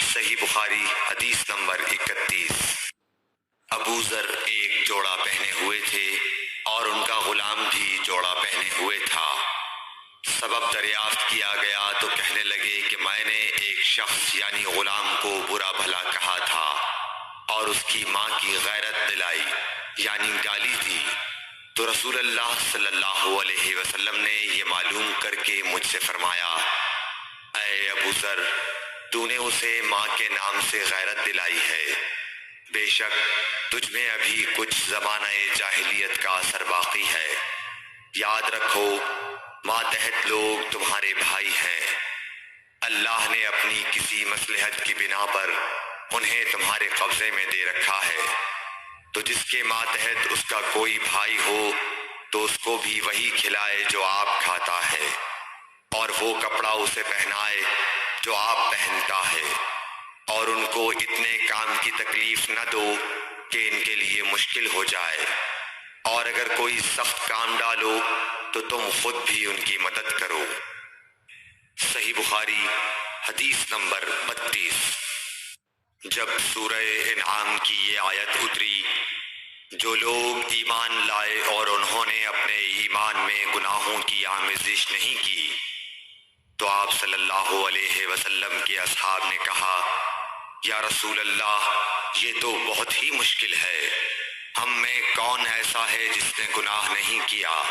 صحیح بخاری حدیث نمبر 31۔ ابو ذر ایک جوڑا پہنے ہوئے تھے اور ان کا غلام بھی جوڑا پہنے ہوئے تھا۔ سبب دریافت کیا گیا تو کہنے لگے کہ میں نے ایک شخص یعنی غلام کو برا بھلا کہا تھا اور اس کی ماں کی غیرت دلائی یعنی گالی دی، تو رسول اللہ صلی اللہ علیہ وسلم نے یہ معلوم کر کے مجھ سے فرمایا، اے ابو ذر، تو نے اسے ماں کے نام سے غیرت دلائی ہے، بے شک تجھ میں ابھی کچھ زمانہ جاہلیت کا اثر باقی ہے۔ یاد رکھو ماتحت لوگ تمہارے بھائی ہیں، اللہ نے اپنی کسی مصلحت کی بنا پر انہیں تمہارے قبضے میں دے رکھا ہے، تو جس کے ماتحت اس کا کوئی بھائی ہو تو اس کو بھی وہی کھلائے جو آپ کھاتا ہے، اور وہ کپڑا اسے پہنائے جو آپ پہنتا ہے، اور ان کو اتنے کام کی تکلیف نہ دو کہ ان کے لیے مشکل ہو جائے، اور اگر کوئی سخت کام ڈالو تو تم خود بھی ان کی مدد کرو۔ صحیح بخاری حدیث نمبر 32۔ جب سورہ انعام کی یہ آیت اتری، جو لوگ ایمان لائے اور انہوں نے اپنے ایمان میں گناہوں کی آمیزش نہیں کی، تو آپ صلی اللہ علیہ وسلم کے اصحاب نے کہا، یا رسول اللہ، یہ تو بہت ہی مشکل ہے، ہم میں کون ایسا ہے جس نے گناہ نہیں کیا؟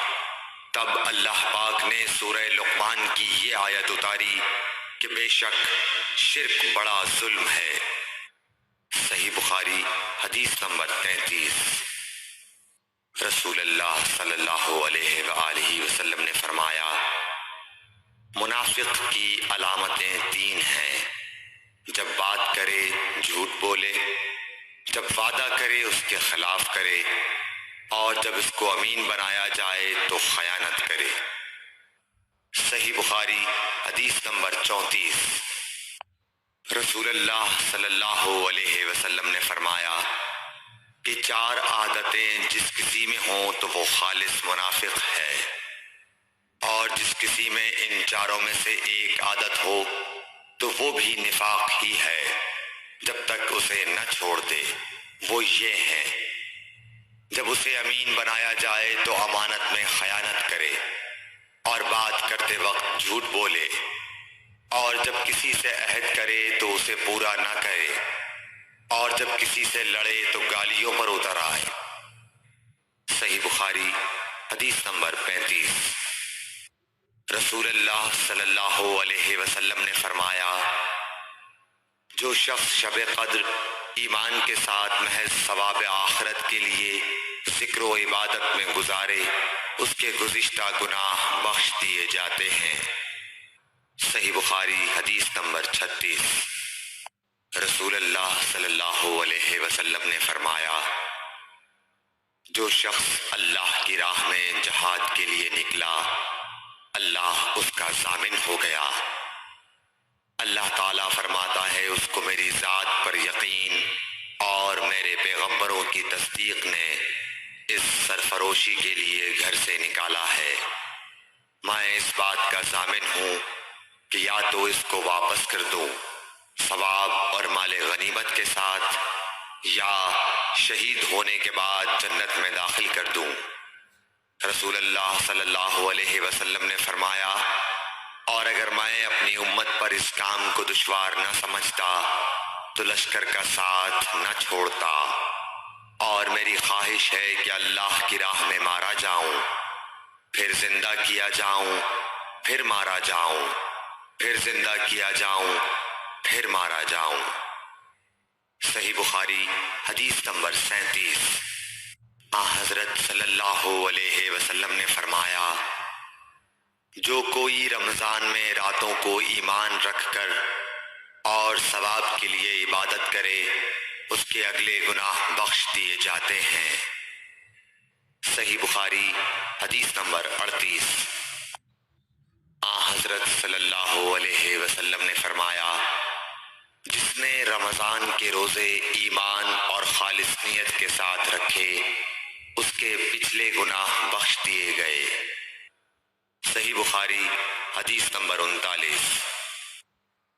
تب اللہ پاک نے سورہ لقمان کی یہ آیت اتاری کہ بے شک شرک بڑا ظلم ہے۔ صحیح بخاری حدیث نمبر 33۔ رسول اللہ صلی اللہ علیہ وآلہ وسلم نے فرمایا، منافق کی علامتیں 3 ہیں، جب بات کرے جھوٹ بولے، جب وعدہ کرے اس کے خلاف کرے، اور جب اس کو امین بنایا جائے تو خیانت کرے۔ صحیح بخاری حدیث نمبر 34۔ رسول اللہ صلی اللہ علیہ وسلم نے فرمایا کہ 4 عادتیں جس کسی میں ہوں تو وہ خالص منافق ہے، اور جس کسی میں ان 4 میں سے ایک عادت ہو تو وہ بھی نفاق ہی ہے جب تک اسے نہ چھوڑ دے۔ وہ یہ ہیں، جب اسے امین بنایا جائے تو امانت میں خیانت کرے، اور بات کرتے وقت جھوٹ بولے، اور جب کسی سے عہد کرے تو اسے پورا نہ کرے، اور جب کسی سے لڑے تو گالیوں پر اتر آئے۔ صحیح بخاری حدیث نمبر 35۔ رسول اللہ صلی اللہ علیہ وسلم نے فرمایا، جو شخص شب قدر ایمان کے ساتھ محض ثواب آخرت کے لیے ذکر و عبادت میں گزارے، اس کے گزشتہ گناہ بخش دیے جاتے ہیں۔ صحیح بخاری حدیث نمبر 36۔ رسول اللہ صلی اللہ علیہ وسلم نے فرمایا، جو شخص اللہ کی راہ میں جہاد کے لیے نکلا، اللہ اس کا ضامن ہو گیا۔ اللہ تعالیٰ فرماتا ہے، اس کو میری ذات پر یقین اور میرے پیغمبروں کی تصدیق نے اس سرفروشی کے لیے گھر سے نکالا ہے۔ میں اس بات کا ضامن ہوں کہ یا تو اس کو واپس کر دوں ثواب اور مال غنیمت کے ساتھ، یا شہید ہونے کے بعد جنت میں داخل کر دوں۔ رسول اللہ صلی اللہ علیہ وسلم نے فرمایا، اور اگر میں اپنی امت پر اس کام کو دشوار نہ سمجھتا تو لشکر کا ساتھ نہ چھوڑتا، اور میری خواہش ہے کہ اللہ کی راہ میں مارا جاؤں، پھر زندہ کیا جاؤں، پھر مارا جاؤں، پھر زندہ کیا جاؤں، پھر مارا جاؤں۔ صحیح بخاری حدیث نمبر 37۔ حضرت صلی اللہ علیہ وسلم نے فرمایا، جو کوئی رمضان میں راتوں کو ایمان رکھ کر اور ثواب کے لیے عبادت کرے، اس کے اگلے گناہ بخش دیے جاتے ہیں۔ صحیح بخاری حدیث نمبر 38۔ حضرت صلی اللہ علیہ وسلم نے فرمایا، جس نے رمضان کے روزے ایمان اور خالص نیت کے ساتھ رکھے، اس کے پچھلے گناہ بخش دیے گئے۔ صحیح صحیح بخاری حدیث نمبر 39۔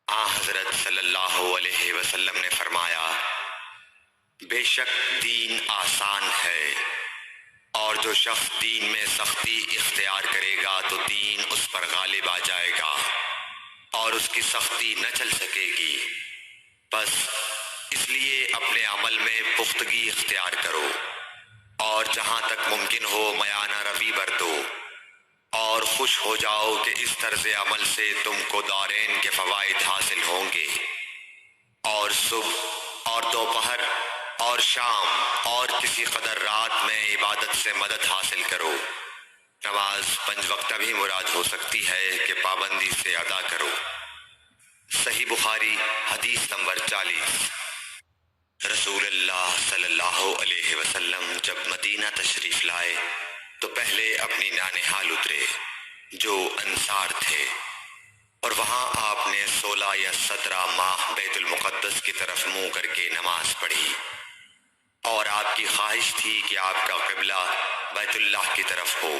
حضرت صلی اللہ علیہ وسلم نے فرمایا، بے شک دین آسان ہے، اور جو شخص دین میں سختی اختیار کرے گا تو دین اس پر غالب آ جائے گا اور اس کی سختی نہ چل سکے گی۔ بس اس لیے اپنے عمل میں پختگی اختیار کرو اور جہاں تک ممکن ہو میانہ روی برتو، اور خوش ہو جاؤ کہ اس طرز عمل سے تم کو دارین کے فوائد حاصل ہوں گے، اور صبح اور دوپہر اور شام اور کسی قدر رات میں عبادت سے مدد حاصل کرو۔ نماز 5 وقتہ بھی مراد ہو سکتی ہے کہ پابندی سے ادا کرو۔ صحیح بخاری حدیث نمبر 40۔ رسول اللہ صلی اللہ علیہ وسلم جب مدینہ تشریف لائے تو پہلے اپنی نانہال اترے جو انصار تھے، اور وہاں آپ نے 16 یا 17 ماہ بیت المقدس کی طرف منہ کر کے نماز پڑھی، اور آپ کی خواہش تھی کہ آپ کا قبلہ بیت اللہ کی طرف ہو۔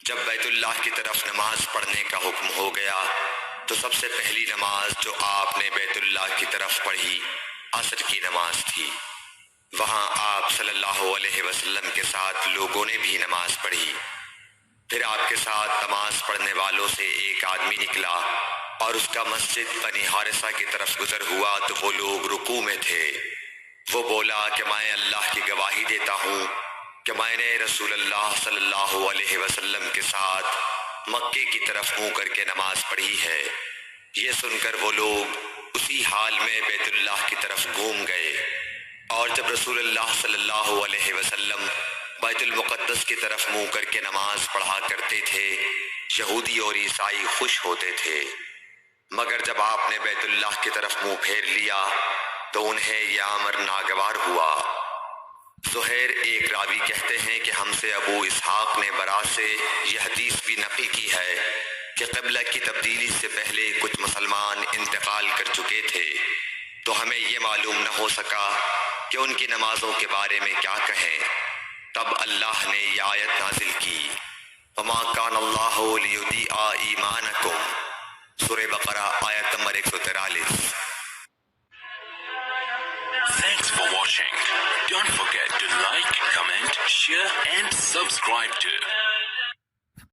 جب بیت اللہ کی طرف نماز پڑھنے کا حکم ہو گیا تو سب سے پہلی نماز جو آپ نے بیت اللہ کی طرف پڑھی عصر کی نماز تھی۔ وہاں آپ صلی اللہ علیہ وسلم کے ساتھ لوگوں نے بھی نماز پڑھی۔ پھر آپ کے ساتھ نماز پڑھنے والوں سے ایک آدمی نکلا اور اس کا مسجد بنی حارثہ کی طرف گزر ہوا تو وہ لوگ رکوع میں تھے۔ وہ بولا کہ میں اللہ کی گواہی دیتا ہوں کہ میں نے رسول اللہ صلی اللہ علیہ وسلم کے ساتھ مکے کی طرف منہ کر کے نماز پڑھی ہے۔ یہ سن کر وہ لوگ اسی حال میں بیت اللہ کی طرف گھوم گئے، اور جب رسول اللہ صلی اللہ علیہ وسلم بیت المقدس کی طرف منہ کر کے نماز پڑھا کرتے تھے، یہودی اور عیسائی خوش ہوتے تھے، مگر جب آپ نے بیت اللہ کی طرف منہ پھیر لیا تو انہیں یہ امر ناگوار ہوا۔ زہیر ایک راوی کہتے ہیں کہ ہم سے ابو اسحاق نے برا سے یہ حدیث بھی نقل کی ہے کہ قبلہ کی تبدیلی سے پہلے کچھ مسلمان انتقال کر چکے تھے، تو ہمیں یہ معلوم نہ ہو سکا کہ ان کی نمازوں کے بارے میں کیا کہیں۔ تب اللہ نے یہ آیت نازل کی، وَمَا كَانَ اللَّهُ لِيُضِيعَ إِيمَانَكُمْ، سورہ بقرہ آیت number 143۔ Thanks for watching. Don't forget to like, comment, share and subscribe to